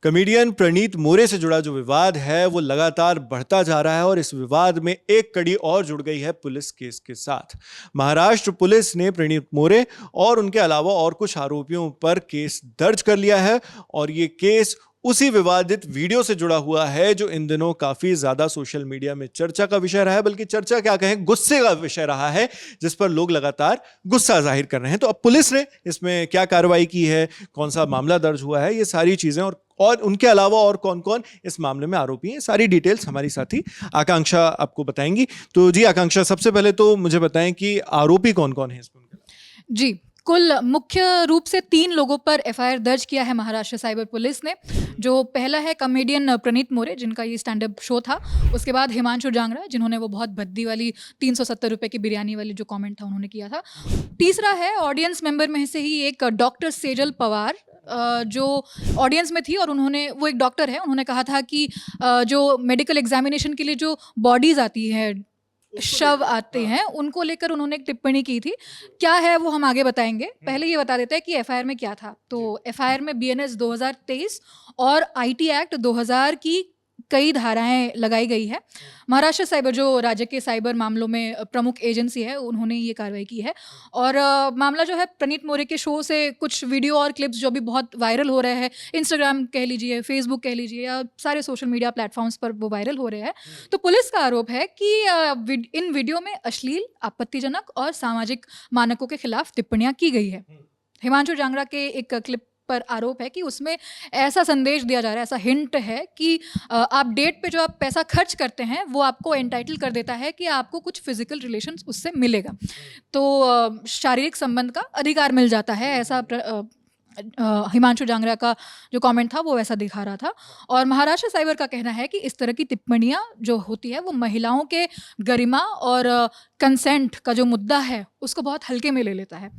Comedian प्रणीत मोरे से जुड़ा जो विवाद है वो लगातार बढ़ता जा रहा है और इस विवाद में एक कड़ी और जुड़ गई है पुलिस केस के साथ। महाराष्ट्र पुलिस ने प्रणीत मोरे और उनके अलावा और कुछ आरोपियों पर केस दर्ज कर लिया है और ये केस उसी विवादित वीडियो से जुड़ा हुआ है जो इन दिनों काफी ज्यादा सोशल मीडिया में चर्चा का विषय रहा है, बल्कि चर्चा क्या कहें, गुस्से का विषय रहा है, जिस पर लोग लगातार गुस्सा जाहिर कर रहे हैं। तो अब पुलिस ने इसमें क्या कार्रवाई की है, कौन सा मामला दर्ज हुआ है, ये सारी चीजें और उनके अलावा और कौन कौन इस मामले में आरोपी हैं, सारी डिटेल्स हमारी साथी आकांक्षा आपको बताएंगी। तो जी आकांक्षा, सबसे पहले तो मुझे बताएं कि आरोपी कौन कौन है इसमें। जी, कुल मुख्य रूप से 3 लोगों पर एफआईआर दर्ज किया है महाराष्ट्र साइबर पुलिस ने। जो पहला है कॉमेडियन प्रणीत मोरे, जिनका ये स्टैंड अप शो था। उसके बाद हिमांशु जांगड़ा, जिन्होंने वो बहुत भद्दी वाली 370 रुपये की बिरयानी वाली जो कमेंट था उन्होंने किया था। तीसरा है ऑडियंस मेंबर में से ही एक डॉक्टर सेजल पवार, जो ऑडियंस में थी और वो एक डॉक्टर है। उन्होंने कहा था कि जो मेडिकल एग्जामिनेशन के लिए जो बॉडीज़ आती है, शव आते हैं, उनको लेकर उन्होंने एक टिप्पणी की थी। क्या है वो हम आगे बताएंगे, पहले ये बता देते हैं कि एफआईआर में क्या था। तो एफआईआर में बीएनएस 2023 और आईटी एक्ट 2000 की कई धाराएं लगाई गई है। महाराष्ट्र साइबर, जो राज्य के साइबर मामलों में प्रमुख एजेंसी है, उन्होंने ये कार्रवाई की है। और मामला जो है प्रणीत मोरे के शो से कुछ वीडियो और क्लिप्स जो भी बहुत वायरल हो रहे हैं, इंस्टाग्राम कह लीजिए, फेसबुक कह लीजिए, या सारे सोशल मीडिया प्लेटफॉर्म्स पर वो वायरल हो रहे हैं। तो पुलिस का आरोप है कि इन वीडियो में अश्लील, आपत्तिजनक और सामाजिक मानकों के खिलाफ टिप्पणियां की गई है। हिमांशु जांगड़ा के एक क्लिप पर आरोप है कि उसमें ऐसा संदेश दिया जा रहा है, ऐसा हिंट है कि आप डेट पे जो आप पैसा खर्च करते हैं वो आपको एंटाइटल कर देता है कि आपको कुछ फिजिकल रिलेशंस उससे मिलेगा, तो शारीरिक संबंध का अधिकार मिल जाता है। ऐसा हिमांशु जांगड़ा का जो कमेंट था वो वैसा दिखा रहा था। और महाराष्ट्र साइबर का कहना है कि इस तरह की टिप्पणियां जो होती है वो महिलाओं के गरिमा और कंसेंट का जो मुद्दा है उसको बहुत हल्के में ले लेता है।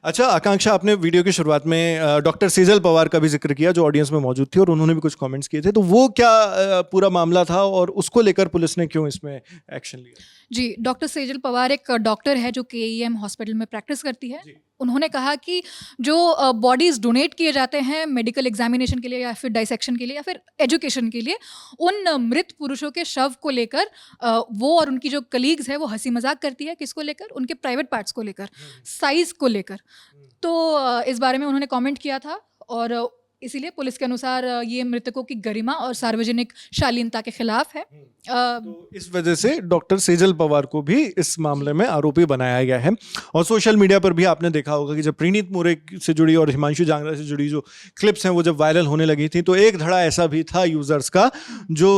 अच्छा आकांक्षा, आपने वीडियो की शुरुआत में डॉक्टर सेजल पवार का भी जिक्र किया जो ऑडियंस में मौजूद थी और उन्होंने भी कुछ कमेंट्स किए थे, तो वो क्या पूरा मामला था और उसको लेकर पुलिस ने क्यों इसमें एक्शन लिया? जी, डॉक्टर सेजल पवार एक डॉक्टर है जो केईएम हॉस्पिटल में प्रैक्टिस करती है। उन्होंने कहा कि जो बॉडीज़ डोनेट किए जाते हैं मेडिकल एग्जामिनेशन के लिए या फिर डाइसेक्शन के लिए या फिर एजुकेशन के लिए, उन मृत पुरुषों के शव को लेकर वो और उनकी जो कलीग्स है वो हंसी मजाक करती है। किसको लेकर? उनके प्राइवेट पार्ट्स को लेकर, साइज को लेकर। तो इस बारे में उन्होंने कमेंट किया था और इसीलिए पुलिस के अनुसार ये मृतकों की गरिमा और सार्वजनिक शालीनता के खिलाफ है। तो इस वजह से डॉक्टर सेजल पवार को भी इस मामले में आरोपी बनाया गया है। और सोशल मीडिया पर भी आपने देखा होगा कि जब प्रणीत मोरे से जुड़ी और हिमांशु जांगड़ा से जुड़ी जो क्लिप्स हैं वो जब वायरल होने लगी थी तो एक धड़ा ऐसा भी था यूजर्स का जो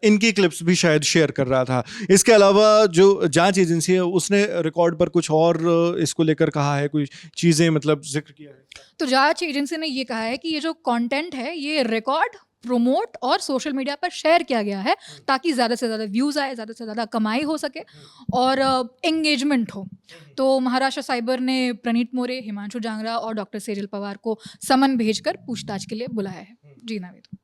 इनकी क्लिप्स भी शायद शेयर कर रहा था। इसके अलावा जो जांच एजेंसी है उसने रिकॉर्ड पर कुछ और इसको लेकर कहा है, कुछ चीजें मतलब जिक्र किया है। तो जांच एजेंसी ने ये कहा है कि ये जो कंटेंट है ये रिकॉर्ड, प्रोमोट और सोशल मीडिया पर शेयर किया गया है ताकि ज़्यादा से ज़्यादा व्यूज़ आए, ज़्यादा से ज़्यादा कमाई हो सके और एंगेजमेंट हो। तो महाराष्ट्र साइबर ने प्रणीत मोरे, हिमांशु जांगड़ा और डॉक्टर सेजल पवार को समन भेजकर पूछताछ के लिए बुलाया है। जी नाविद।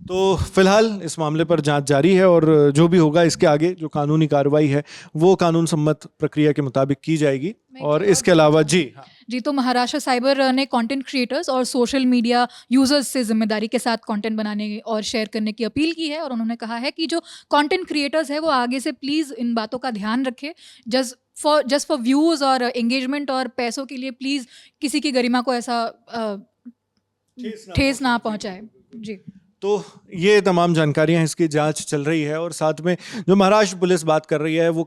तो फिलहाल इस मामले पर जांच जारी है और जो भी होगा इसके आगे जो कानूनी कार्रवाई है वो कानून सम्मत प्रक्रिया के मुताबिक की जाएगी। और इसके अलावा जी तो महाराष्ट्र साइबर ने कंटेंट क्रिएटर्स और सोशल मीडिया यूजर्स से जिम्मेदारी के साथ कंटेंट बनाने और शेयर करने की अपील की है। और उन्होंने कहा है कि जो कंटेंट क्रिएटर्स है वो आगे से प्लीज़ इन बातों का ध्यान रखें। जस्ट फॉर व्यूज़ और एंगेजमेंट और पैसों के लिए प्लीज़ किसी की गरिमा को ऐसा ठेस ना पहुँचाए। जी, तो ये तमाम जानकारियां, इसकी जांच चल रही है और साथ में जो महाराष्ट्र पुलिस बात कर रही है वो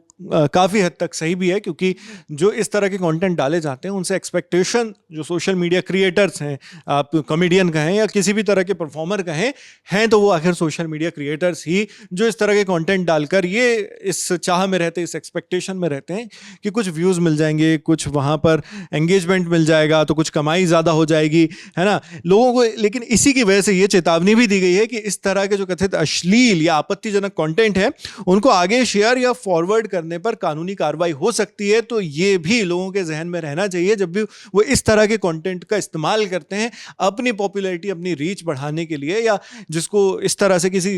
काफ़ी हद तक सही भी है, क्योंकि जो इस तरह के कंटेंट डाले जाते हैं उनसे एक्सपेक्टेशन जो सोशल मीडिया क्रिएटर्स हैं, आप कॉमेडियन कहें या किसी भी तरह के परफॉर्मर कहें, हैं तो वो आखिर सोशल मीडिया क्रिएटर्स ही जो इस तरह के कंटेंट डालकर ये इस चाह में रहते हैं, इस एक्सपेक्टेशन में रहते हैं कि कुछ व्यूज़ मिल जाएंगे, कुछ वहाँ पर एंगेजमेंट मिल जाएगा तो कुछ कमाई ज़्यादा हो जाएगी, है ना, लोगों को। लेकिन इसी की वजह से ये चेतावनी भी दी है कि इस तरह के जो कथित अश्लील या आपत्तिजनक कंटेंट है उनको आगे शेयर या फॉरवर्ड करने पर कानूनी कार्रवाई हो सकती है। तो ये भी लोगों के जहन में रहना चाहिए जब भी वो इस तरह के कंटेंट का इस्तेमाल करते हैं अपनी पॉपुलैरिटी, अपनी रीच बढ़ाने के लिए, या जिसको इस तरह से किसी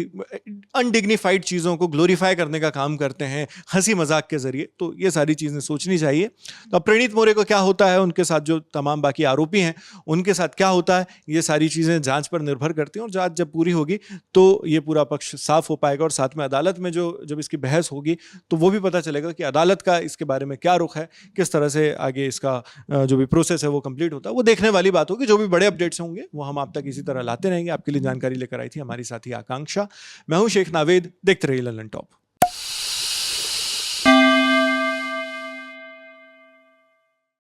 अनडिग्निफाइड चीज़ों को ग्लोरीफाई करने का काम करते हैं हंसी मजाक के जरिए। तो ये सारी चीज़ें सोचनी चाहिए। तो अब प्रणीत मोरे को क्या होता है, उनके साथ जो तमाम बाकी आरोपी हैं उनके साथ क्या होता है, ये सारी चीज़ें जांच पर निर्भर करती हैं, और जांच जब पूरी होगी तो ये पूरा पक्ष साफ हो पाएगा, और साथ में अदालत में जो जब इसकी बहस होगी तो वो भी पता चलेगा कि अदालत का इसके बारे में क्या रुख है, किस तरह से आगे इसका जो भी प्रोसेस है वो कंप्लीट होता है। वो देखने वाली बात होगी। जो भी बड़े अपडेट्स होंगे वो हम आप तक इसी तरह लाते रहेंगे। आपके लिए जानकारी लेकर आई थी हमारी साथी आकांक्षा। मैं हूं शेख नावेद, देखते रहिए ललन टॉप।